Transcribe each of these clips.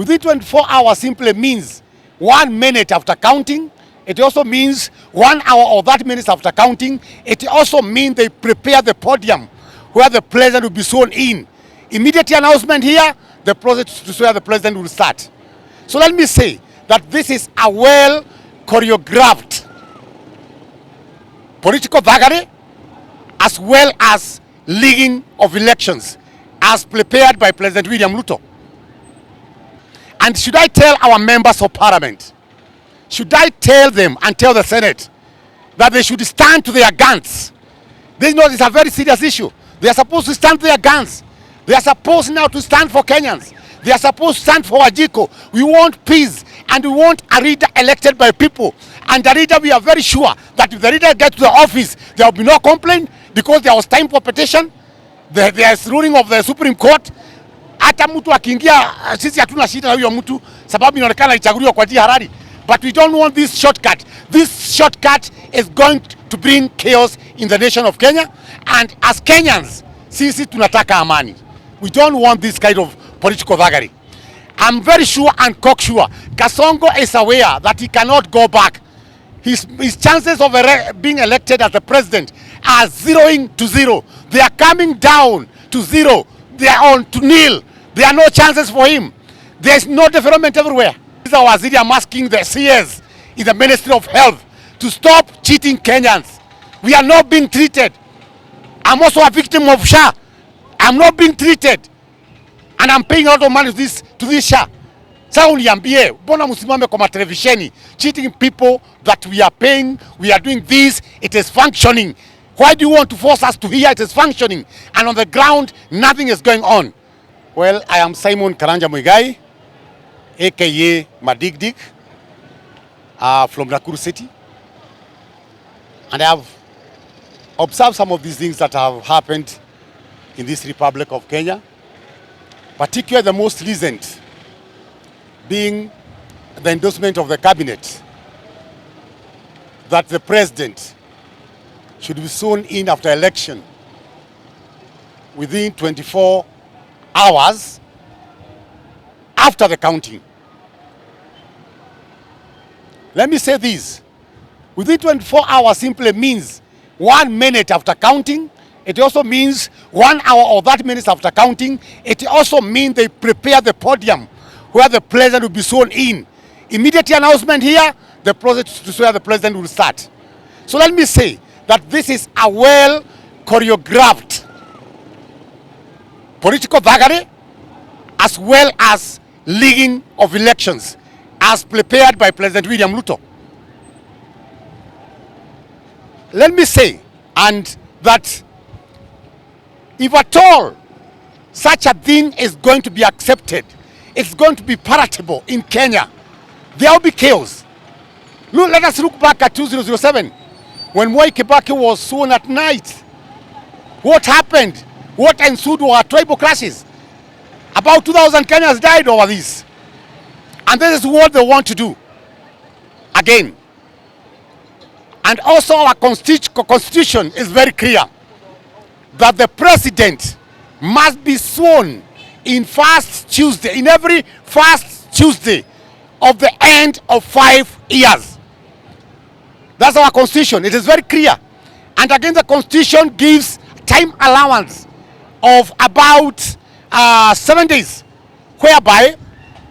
Within 24 hours simply means 1 minute after counting. It also means 1 hour or 30 minutes after counting. It also means they prepare the podium where the president will be sworn in. Immediate announcement here, the process to swear the president will start. So let me say that this is a well choreographed political vagary as well as leaguing of elections as prepared by President William Ruto. And should I tell our members of parliament, should I tell them and tell the Senate that they should stand to their guns? They know it's a very serious issue. They are supposed to stand to their guns. They are supposed now to stand for Kenyans. They are supposed to stand for Wajiko. We want peace and we want a leader elected by people. And the leader, we are very sure that if the leader gets to the office, there will be no complaint because there was time for petition. There is ruling of the Supreme Court. Hata mtu akiingia, sisi hatuna shida na huyo mtu sababu inaonekana ichaguliwa kwa njia halali. But we don't want this shortcut. This shortcut is going to bring chaos in the nation of Kenya. And as Kenyans, sisi tunataka amani. We don't want this kind of political vagary. I'm very sure and cocksure Kasongo is aware that he cannot go back. His chances of being elected as the president are zeroing to zero. They are coming down to zero. They are on to nil. There are no chances for him. There is no development everywhere. This is our Waziri. I'm asking the CS in the Ministry of Health to stop cheating Kenyans. We are not being treated. I'm also a victim of SHA. I'm not being treated. And I'm paying a lot of money to this SHA. Sasa uniambie, mbona msimame kwa televisheni cheating people that we are paying, we are doing this, it is functioning. Why do you want to force us to hear it is functioning and on the ground nothing is going on? Well, I am Simon Karanja Muigai, aka Madigdig, from Nakuru City. And I have observed some of these things that have happened in this Republic of Kenya, particularly the most recent being the endorsement of the cabinet that the president should be sworn in after election within 24 hours after the counting. Let me say this. Within 24 hours simply means 1 minute after counting. It also means 1 hour or 30 minutes after counting. It also means they prepare the podium where the president will be sworn in. Immediate announcement here, the process to swear the president will start. So let me say that this is a well choreographed political vagary as well as leaguing of elections as prepared by President William Ruto. Let me say, and that if at all such a thing is going to be accepted, it's going to be palatable in Kenya, there will be chaos. Look, let us look back at 2007 when Mwai Kibaki was sworn at night. What happened? What ensued were tribal clashes. About 2,000 Kenyans died over this. And this is what they want to do again. And also our constitution is very clear that the president must be sworn in every first Tuesday of the end of 5 years. That's our constitution. It is very clear. And again, the constitution gives time allowance of about 7 days, whereby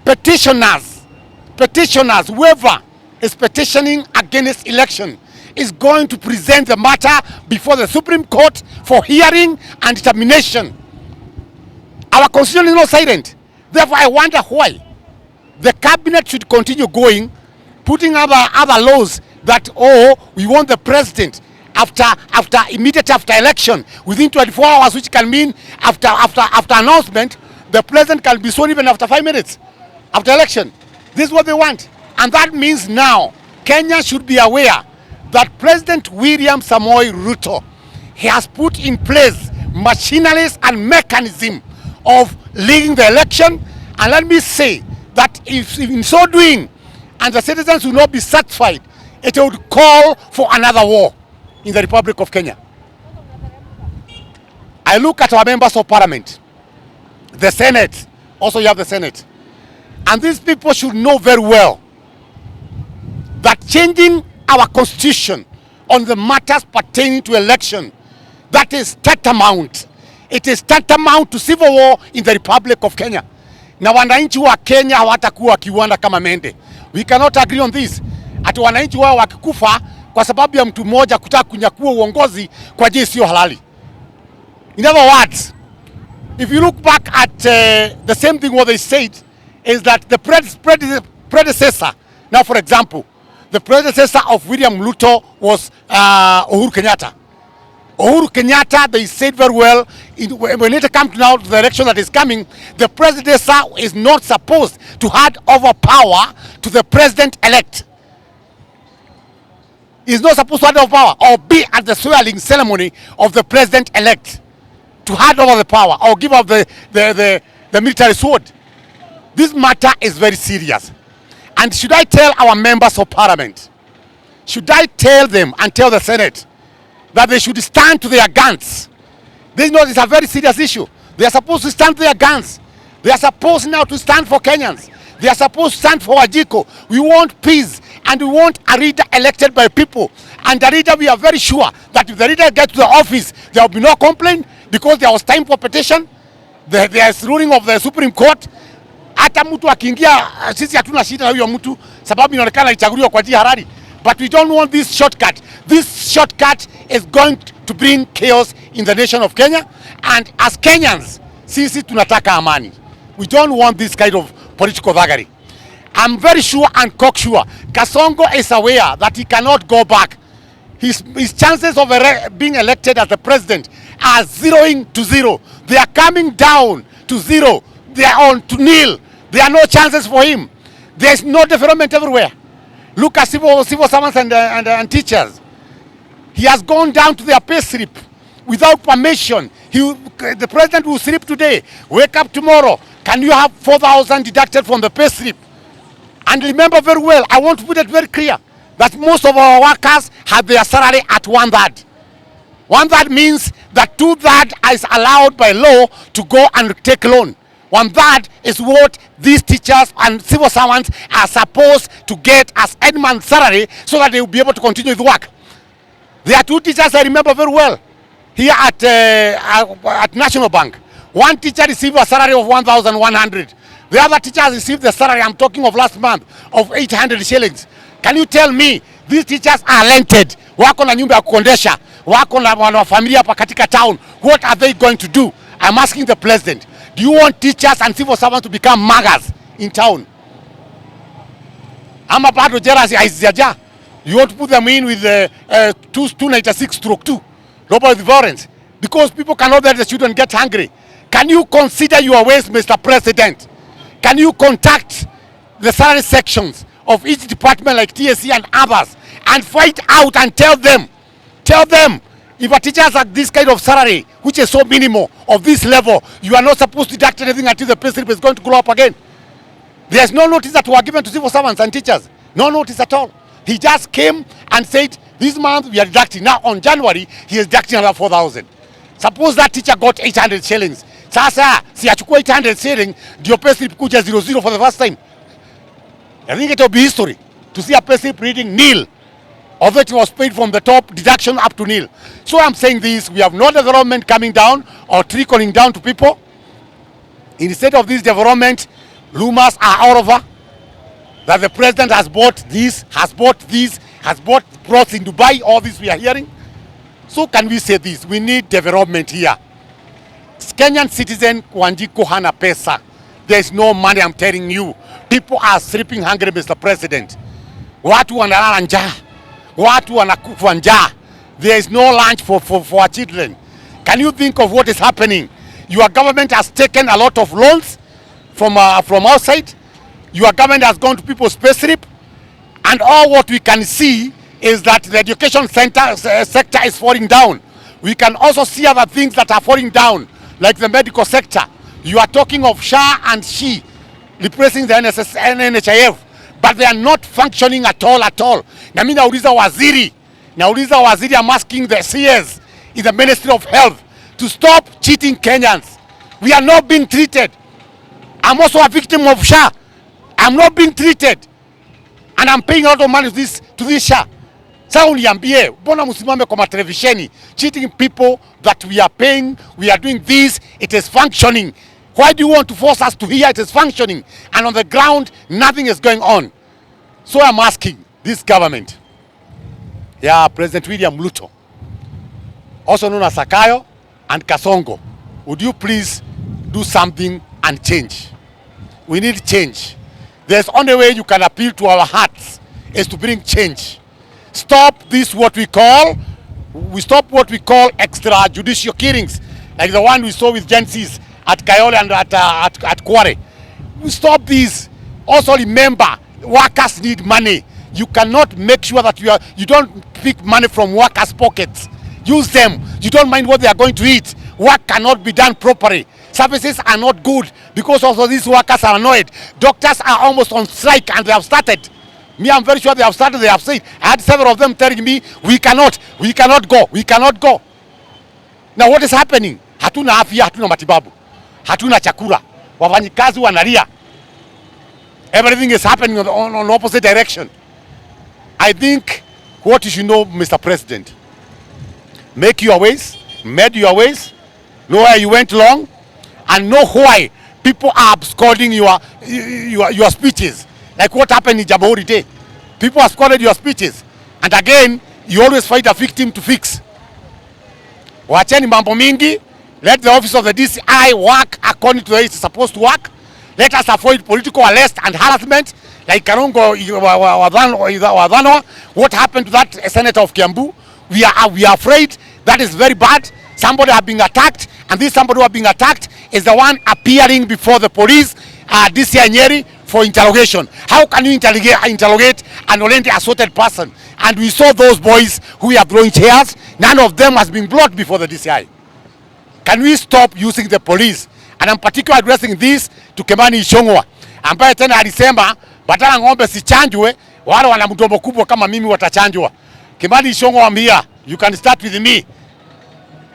petitioners, whoever is petitioning against election is going to present the matter before the Supreme Court for hearing and determination. Our constitution is not silent. Therefore, I wonder why the cabinet should continue going, putting other laws that, we want the president immediately after election, within 24 hours, which can mean after announcement, the president can be sworn even after 5 minutes after election. This is what they want. And that means now Kenya should be aware that President William Samoei Ruto, he has put in place machineries and mechanism of leading the election. And let me say that if in so doing, and the citizens will not be satisfied, it would call for another war in the Republic of Kenya. I look at our members of parliament, the Senate, also you have the Senate. And these people should know very well that changing our constitution on the matters pertaining to election, that is tantamount. It is tantamount to civil war in the Republic of Kenya. Na wananchi wa Kenya hawatakuwa kiwanda kama mende. We cannot agree on this. Ati wananchi wao wakikufa kwa sababu ya mtu mmoja kutaka kunyakua uongozi kwa njia sio halali. In other words, if you look back at the same thing what they said is that the predecessor, now for example, the predecessor of William Ruto was Uhuru Kenyatta. Uhuru Kenyatta, they said very well, when it comes now to the election that is coming, the predecessor is not supposed to hand over power to the president-elect. He's not supposed to hand over power or be at the swearing ceremony of the president-elect to hand over the power or give up the military sword. This matter is very serious. And should I tell our members of parliament, should I tell them and tell the Senate that they should stand to their guns? They know it's a very serious issue. They are supposed to stand to their guns. They are supposed now to stand for Kenyans. They are supposed to stand for Wajiko. We want peace and we want a leader elected by people. And the leader, we are very sure that if the leader gets to the office, there will be no complaint because there was time for petition. There is ruling of the Supreme Court. Hata mtu akiingia, sisi hatuna shida na huyo mtu sababu inaonekana ichaguliwa kwa njia halali. But we don't want this shortcut. This shortcut is going to bring chaos in the nation of Kenya. And as Kenyans, sisi tunataka amani. We don't want this kind of political thuggery. I'm very sure and cocksure Kasongo is aware that he cannot go back. His chances of being elected as the president are zeroing to zero. They are coming down to zero. They are on to nil. There are no chances for him. There is no development everywhere. Look at civil servants and teachers. He has gone down to their pay slip without permission. The president will sleep today, wake up tomorrow. Can you have 4,000 deducted from the pay slip? And remember very well, I want to put it very clear, that most of our workers have their salary at 1/3. 1/3 means that 2/3 is allowed by law to go and take loan. 1/3 is what these teachers and civil servants are supposed to get as headman salary so that they will be able to continue with work. There are 2 teachers I remember very well here at National Bank. One teacher received a salary of 1,100. The other teacher received the salary, I'm talking of last month, of 800 shillings. Can you tell me these teachers are rented? Wako na nyumba ya kukodesha, wako na familia hapa katika town. What are they going to do? I'm asking the president. Do you want teachers and civil servants to become magas in town? Ama bado jera hazijaja. You want to put them in with 296/2, global violence, because people cannot let the children get hungry. Can you consider your ways, Mr. President? Can you contact the salary sections of each department like TSC and others and fight out and tell them, if a teacher has this kind of salary, which is so minimal of this level, you are not supposed to deduct anything until the pay slip is going to grow up again. There's no notice that were given to civil servants and teachers. No notice at all. He just came and said, this month we are deducting. Now on January, he is deducting another 4,000. Suppose that teacher got 800 shillings. Sasa, si achukua 800 shillings, ndio pay slip kuja 00 for the first time. I think it will be history to see a pay slip reading nil, although it was paid from the top, deduction up to nil. So I'm saying this, we have no development coming down or trickling down to people. Instead of this development, rumors are all over that the president has bought this, has bought plots in Dubai, all this we are hearing. So can we say this? We need development here. Kenyan citizen Wanjiko hana pesa. There is no money, I'm telling you. People are sleeping hungry, Mr. President. Watu wanalala njaa. Watu wanakufa njaa. There is no lunch for our children. Can you think of what is happening? Your government has taken a lot of loans from outside. Your government has gone to people's pay slip. And all what we can see is that the education sector is falling down. We can also see other things that are falling down, like the medical sector. You are talking of SHA and SHE replacing the NHIF, but they are not functioning at all. Na mimi nauliza waziri, I'm asking the CS in the Ministry of Health to stop cheating Kenyans. We are not being treated. I'm also a victim of SHA. I'm not being treated. And I'm paying a lot of money to this SHA. Sasa uniambie, mbona msimame kwa televisheni cheating people that we are paying, we are doing this, it is functioning. Why do you want to force us to hear it is functioning and on the ground nothing is going on? So I'm asking this government, President William Ruto, also known as Sakayo and Kasongo, would you please do something and change? We need change. There's only way you can appeal to our hearts is to bring change. Stop what we call extrajudicial killings, like the one we saw with Gen Zs at Kayole and at Kware. We stop these. Also remember, workers need money. You cannot make sure that you don't pick money from workers' pockets. Use them. You don't mind what they are going to eat. Work cannot be done properly. Services are not good because also these workers are annoyed. Doctors are almost on strike and they have started. Me, I'm very sure they have started. They have said, I had several of them telling me, we cannot go. Now what is happening? Hatuna afya, hatuna matibabu, hatuna chakula, wafanyikazi wanalia. Everything is happening on opposite direction. I think what you should know, Mr. President, made your ways, know where you went wrong, and know why people are absconding your speeches. Like what happened in Jamhuri Day. People absconded your speeches. And again, you always find a victim to fix. Wacheni mambo mingi. Let the office of the DCI work according to the way it's supposed to work. Let us avoid political arrest and harassment. Like Karongo Wadhanwa. What happened to that senator of Kiambu? We are afraid. That is very bad. Somebody has been attacked. And this somebody who has been attacked is the one appearing before the police, DCI Nyeri, for interrogation. How can you interrogate an already assaulted person? And we saw those boys who are throwing chairs. None of them has been brought before the DCI. Can we stop using the police? And I'm particularly addressing this to Kimani Ichung'wah, ambaye tena alisema badala ng'ombe sichanjwe, wale wana mdomo kubwa kama mimi watachanjwa. Kimani Ichung'wah, I'm here. You can start with me.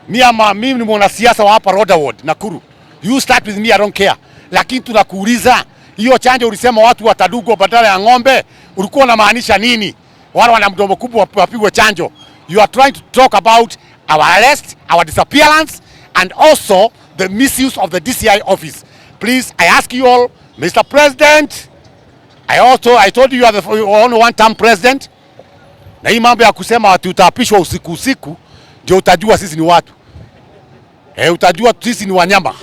Mimi ni mwanasiasa wa hapa Roda Ward, Nakuru. You start with me, I don't care. Lakini tunakuuliza, hiyo chanjo ulisema watu watadugwa badala ya ng'ombe, ulikuwa unamaanisha nini? Wale wana mdomo kubwa wapigwe chanjo. You are trying to talk about our arrest, our disappearance, and also the misuse of the DCI office. Please, I ask you all, Mr. President, I told you are the only one-term president. Na hii mambo ya kusema watu utaapishwa usiku, ndio utajua sisi ni watu. Utajua sisi ni wanyama.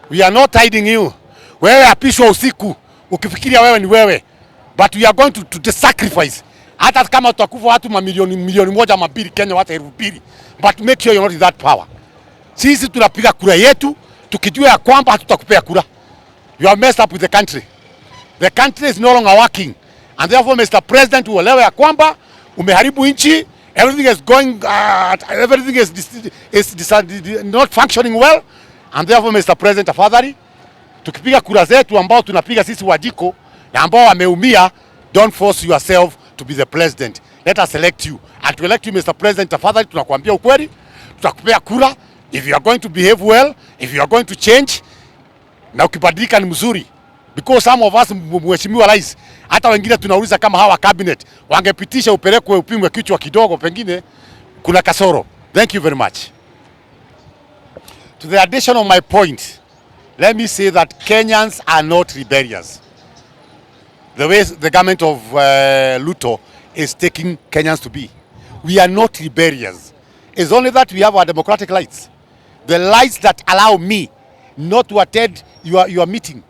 We are not hiding you. Wewe apishwa usiku, ukifikiria wewe ni wewe. But we are going to sacrifice. Hata kama tutakufa watu milioni moja mabili Kenya, watu 2,000. But make sure you're not in that power. Sisi tunapiga kura yetu, tukijua ya kwamba hatutakupea kura. You have messed up with the country. The country is no longer working. And therefore, Mr. President, uelewe ya kwamba umeharibu nchi. Everything is going, everything is not functioning well. And therefore, Mr. President, tafadhali, tukipiga kura zetu ambao tunapiga sisi wajiko na ambao wameumia, don't force yourself to be the president. Let us elect you. And to elect you, Mr. President, tafadhali, tunakuambia ukweli, tutakupea kura. If you are going to behave well, if you are going to change, na ukibadilika ni mzuri. Because some of us, mheshimiwa rais, hata wengine tunauliza kama hawa cabinet wangepitisha upelekwe upimwe kichwa kidogo, pengine kuna kasoro. Thank you very much. To the addition of my point, let me say that Kenyans are not rebellious. The way the government of Ruto is taking Kenyans to be. We are not rebellious. It's only that we have our democratic rights. The rights that allow me not to attend your meeting.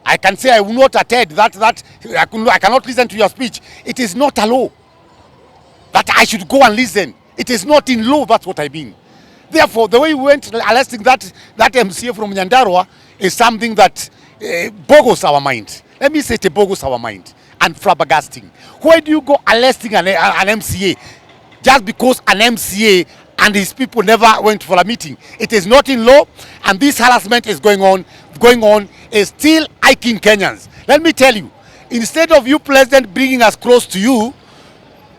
I can say I will not attend that I cannot listen to your speech. It is not a law that I should go and listen. It is not in law, that's what I mean. Therefore, the way we went arresting that MCA from Nyandarua is something that boggles our mind. Let me say it boggles our mind and flabbergasting. Why do you go arresting an MCA just because an MCA and his people never went for a meeting? It is not in law, and this harassment is going on is still hiking Kenyans. Let me tell you, instead of you, President, bringing us close to you,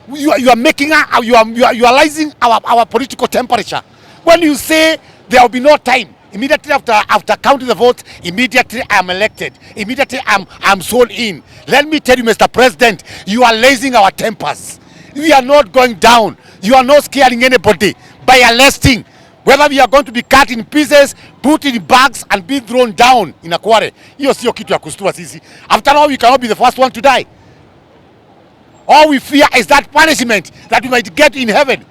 you are making you are raising our political temperature. When you say there will be no time, Immediately after counting the votes, immediately I am elected. Immediately I'm sworn in. Let me tell you, Mr. President, you are raising our tempers. We are not going down. You are not scaring anybody by arresting. Whether we are going to be cut in pieces, put in bags and be thrown down in a quarry. Hiyo sio kitu ya kustua sisi. After all, we cannot be the first one to die. All we fear is that punishment that we might get in heaven.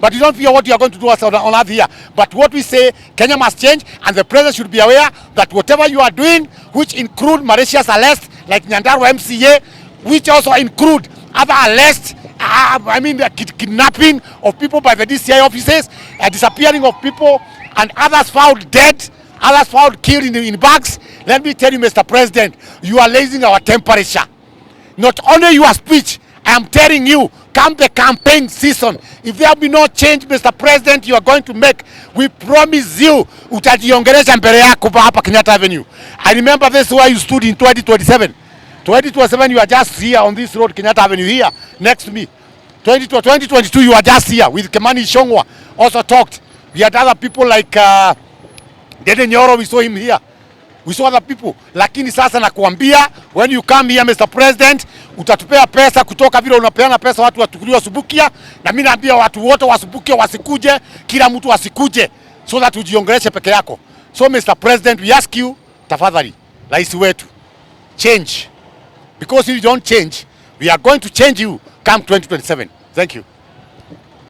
But we don't fear what you are going to do us on earth here. But what we say, Kenya must change, and the president should be aware that whatever you are doing, which include malicious arrest, like Nyandarua MCA, which also include other arrests, the kidnapping of people by the DCI offices, disappearing of people, and others found dead, others found killed in bags. Let me tell you, Mr. President, you are raising our temperature. Not only your speech, I am telling you, come the campaign season, if there be no change, Mr. President, you are going to make, we promise you, utajiongelesha mbele yako hapa Kenyatta Avenue. I remember this where you stood in 2027. 2027, you are just here on this road, Kenyatta Avenue, here, next to me. 2022, you are just here with Kimani Ichung'wah, also talked. We had other people like Dede Nyoro, we saw him here. We saw other people. Lakini sasa nakuambia, when you come here, Mr. President, utatupea pesa kutoka vile unapeana pesa watu watukuliwa Subukia, na mimi naambia watu wote wasubukia wasikuje, kila mtu wasikuje, so that ujiongeleshe peke yako. So Mr. President, we ask you, tafadhali, rais wetu, change. Because if you don't change, we are going to change you come 2027. Thank you.